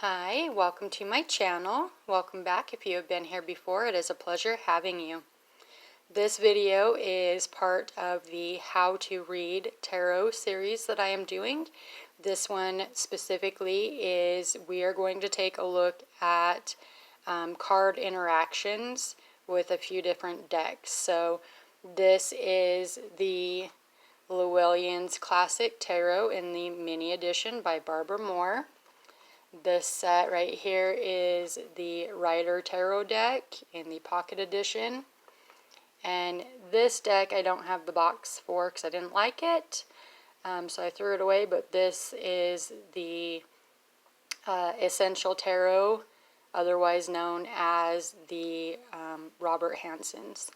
Hi, welcome to my channel. Welcome back if you have been here before. It is a pleasure having you. This video is part of the How to Read Tarot series that I am doing. This one specifically is we are going to take a look at card interactions with a few different decks. So this is the Llewellyn's Classic Tarot in the mini edition by Barbara Moore. This set right here is the Rider Tarot deck in the Pocket Edition. And this deck I don't have the box for because I didn't like it. So I threw it away, but this is the Essential Tarot, otherwise known as the Robert Hansen's.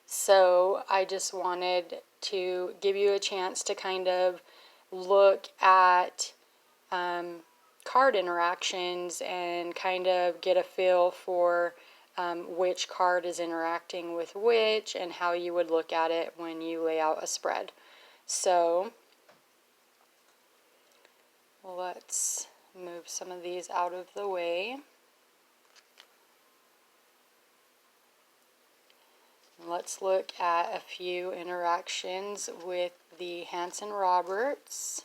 So I just wanted to give you a chance to kind of look at card interactions and kind of get a feel for which card is interacting with which and how you would look at it when you lay out a spread. So let's move some of these out of the way. Let's look at a few interactions with the Hansen-Roberts.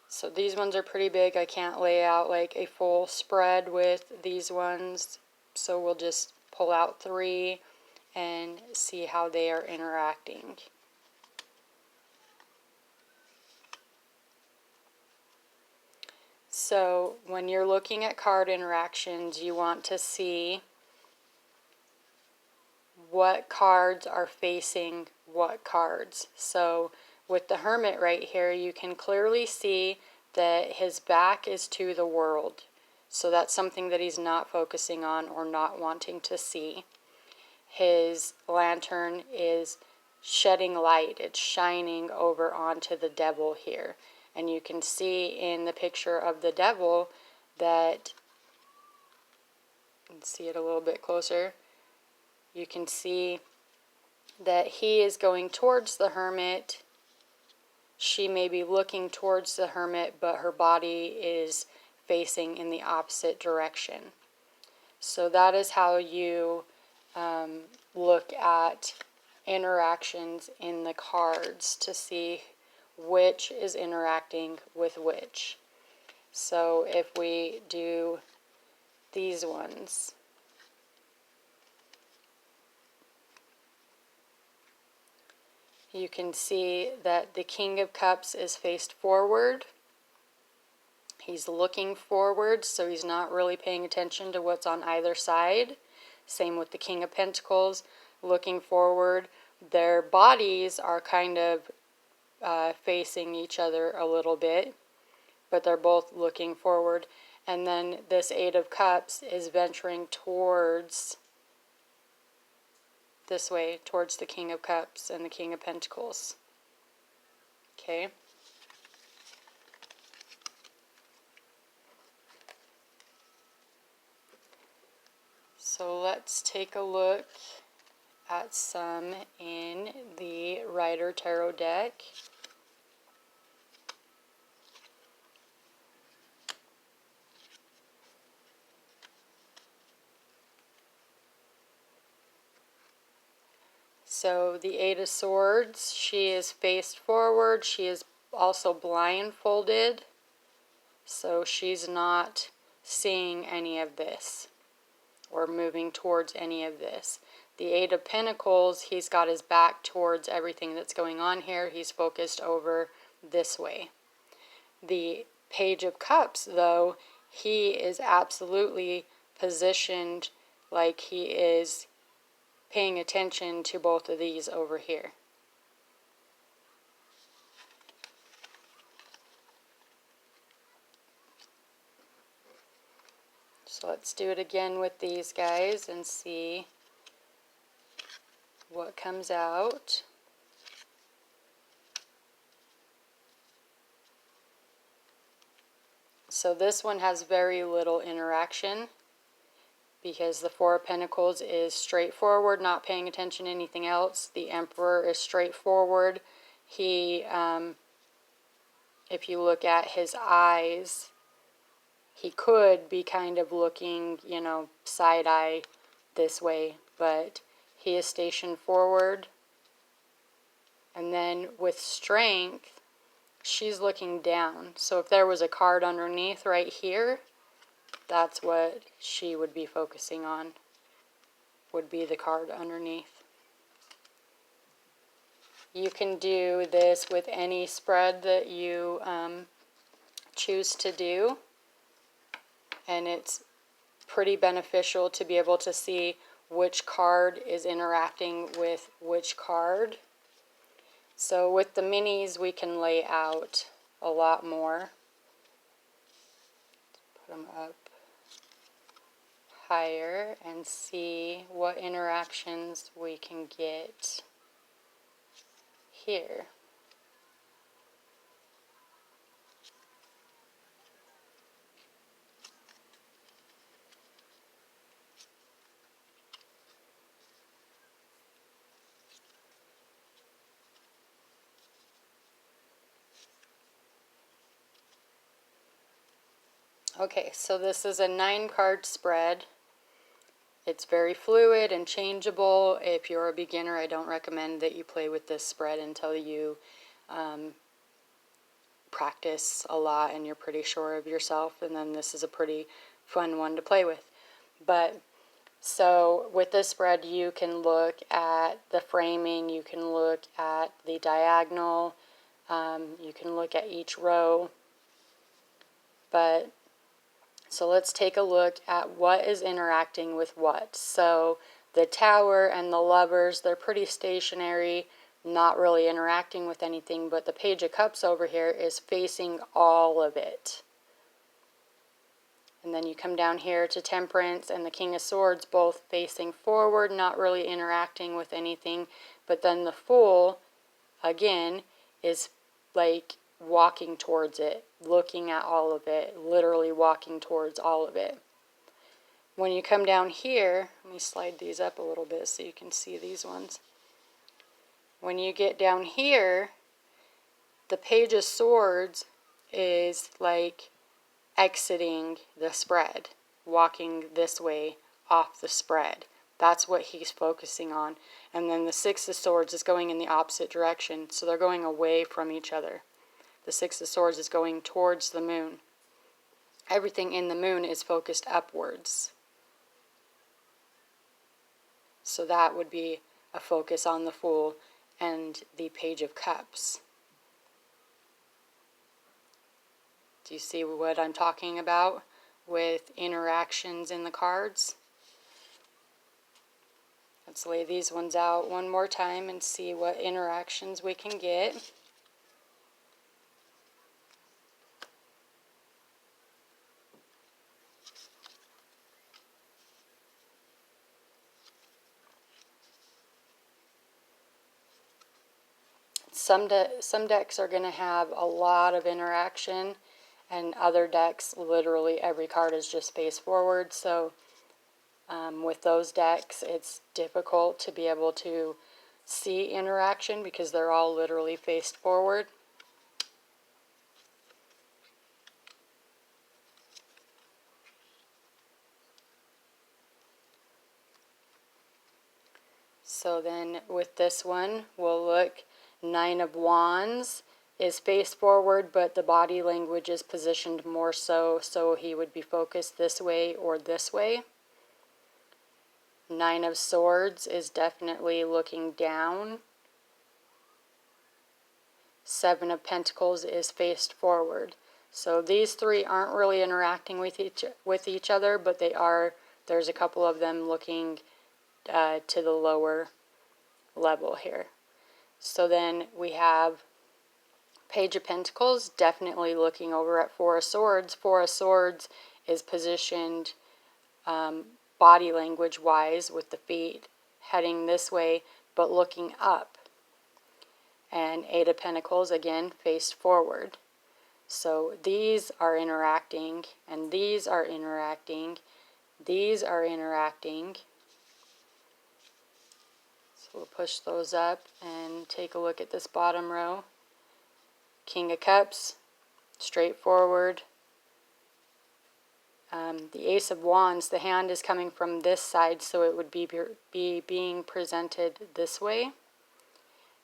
So these ones are pretty big. I can't lay out like a full spread with these ones. So we'll just pull out 3 and see how they are interacting. So when you're looking at card interactions, you want to see what cards are facing what cards. So with the Hermit right here, you can clearly see that his back is to the world. So that's something that he's not focusing on or not wanting to see. His lantern is shedding light. It's shining over onto the devil here. And you can see in the picture of the devil that, let's see it a little bit closer, you can see that he is going towards the Hermit. She may be looking towards the Hermit, but her body is facing in the opposite direction. So that is how you look at interactions in the cards to see which is interacting with which. So if we do these ones, you can see that the King of Cups is faced forward. He's looking forward, so he's not really paying attention to what's on either side. Same with the King of Pentacles, looking forward. Their bodies are kind of facing each other a little bit, but they're both looking forward. And then this Eight of Cups is venturing towards this way, towards the King of Cups and the King of Pentacles. Okay. So let's take a look at some in the Rider Tarot deck. So the Eight of Swords, she is faced forward. She is also blindfolded. So she's not seeing any of this or moving towards any of this. The Eight of Pentacles, he's got his back towards everything that's going on here. He's focused over this way. The Page of Cups, though, he is absolutely positioned like he is paying attention to both of these over here. So let's do it again with these guys and see what comes out. So this one has very little interaction because the Four of Pentacles is straightforward, not paying attention to anything else. The Emperor is straightforward. He, if if you look at his eyes, he could be kind of looking, you know, side-eye this way, but he is stationed forward. And then with strength, she's looking down. So if there was a card underneath right here, that's what she would be focusing on, would be the card underneath. You can do this with any spread that you choose to do, and it's pretty beneficial to be able to see which card is interacting with which card. So with the minis, we can lay out a lot more. Put them up higher and see what interactions we can get here. Okay, so this is a 9-card spread. It's very fluid and changeable. If you're a beginner, I don't recommend that you play with this spread until you practice a lot and you're pretty sure of yourself, and then this is a pretty fun one to play with. But so with this spread, you can look at the framing, you can look at the diagonal, you can look at each row. But so let's take a look at what is interacting with what. So the Tower and the Lovers, they're pretty stationary, not really interacting with anything, but the Page of Cups over here is facing all of it. And then you come down here to Temperance and the King of Swords, both facing forward, not really interacting with anything. But then the Fool, again, is like walking towards it, looking at all of it, literally walking towards all of it. When you come down here, let me slide these up a little bit so you can see these ones. When you get down here, the Page of Swords is like exiting the spread, walking this way off the spread. That's what he's focusing on. And then the Six of Swords is going in the opposite direction, so they're going away from each other. The Six of Swords is going towards the moon. Everything in the moon is focused upwards. So that would be a focus on the Fool and the Page of Cups. Do you see what I'm talking about with interactions in the cards? Let's lay these ones out one more time and see what interactions we can get. Some decks are going to have a lot of interaction, and other decks, literally every card is just face forward. So with those decks, it's difficult to be able to see interaction because they're all literally faced forward. So then with this one, we'll look. Nine of Wands is face forward, but the body language is positioned more so he would be focused this way or this way. Nine of Swords is definitely looking down. Seven of Pentacles is faced forward. So these three aren't really interacting with each other, but they are. There's a couple of them looking to the lower level here. So then we have Page of Pentacles, definitely looking over at Four of Swords. Four of Swords is positioned body language wise with the feet heading this way but looking up. And Eight of Pentacles, again, faced forward. So these are interacting, and these are interacting, these are interacting. So we'll push those up and take a look at this bottom row. King of Cups, straightforward. The Ace of Wands, the hand is coming from this side, so it would be being presented this way.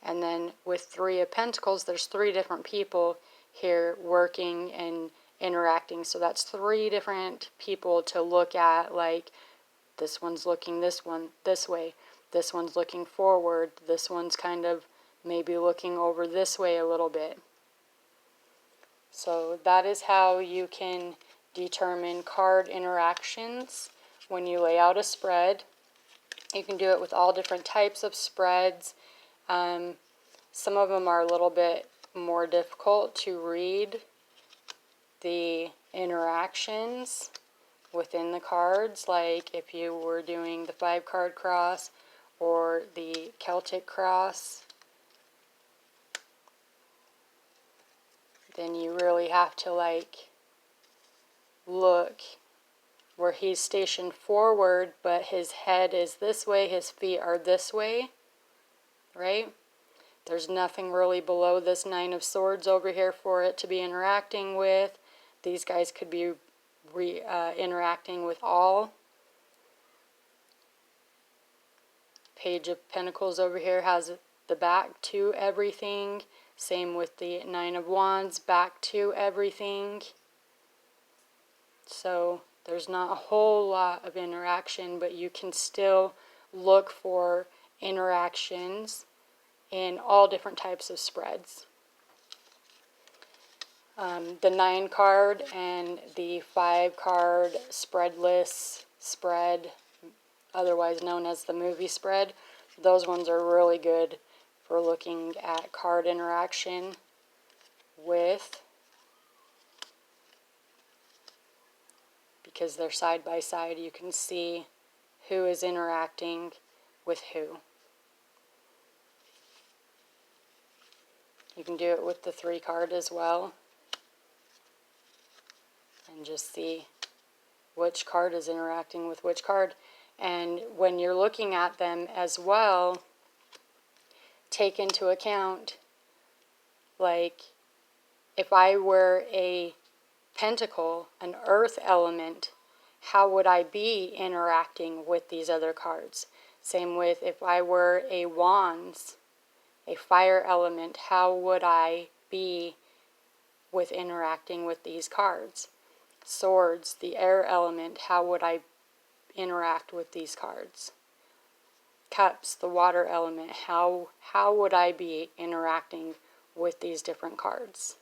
And then with Three of Pentacles, there's 3 different people here working and interacting. So that's 3 different people to look at, like this one's looking this way, this one's looking forward, this one's kind of maybe looking over this way a little bit. So that is how you can determine card interactions when you lay out a spread. You can do it with all different types of spreads. Some of them are a little bit more difficult to read the interactions within the cards, like if you were doing the 5-card cross or the Celtic cross, then you really have to look where he's stationed forward, but his head is this way, his feet are this way, right? There's nothing really below this 9 of Swords over here for it to be interacting with. These guys could be interacting with all. Page of Pentacles over here has the back to everything. Same with the 9 of Wands, back to everything. So there's not a whole lot of interaction, but you can still look for interactions in all different types of spreads. The 9 card and the 5 card spreadless spread, otherwise known as the movie spread, those ones are really good for looking at card interaction with, because they're side by side. You can see who is interacting with who. You can do it with the 3 card as well, and just see which card is interacting with which card. And when you're looking at them as well, take into account, like, if I were a Pentacle, an earth element, how would I be interacting with these other cards? Same with if I were a Wands, a fire element, how would I be with interacting with these cards? Swords, the air element, how would I interact with these cards? Cups, the water element, how would I be interacting with these different cards?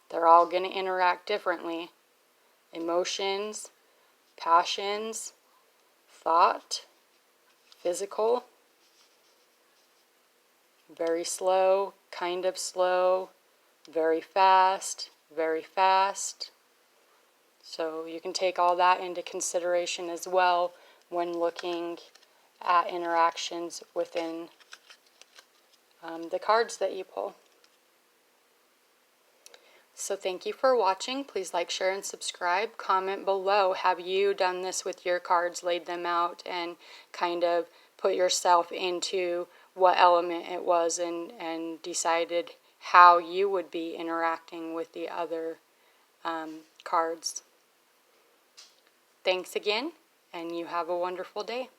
They're all going to interact differently. Emotions, passions, thought, physical, very slow, kind of slow, very fast, very fast. So you can take all that into consideration as well when looking at interactions within the cards that you pull. So thank you for watching. Please like, share, and subscribe. Comment below, have you done this with your cards, laid them out, and kind of put yourself into what element it was and decided how you would be interacting with the other cards. Thanks again, and you have a wonderful day.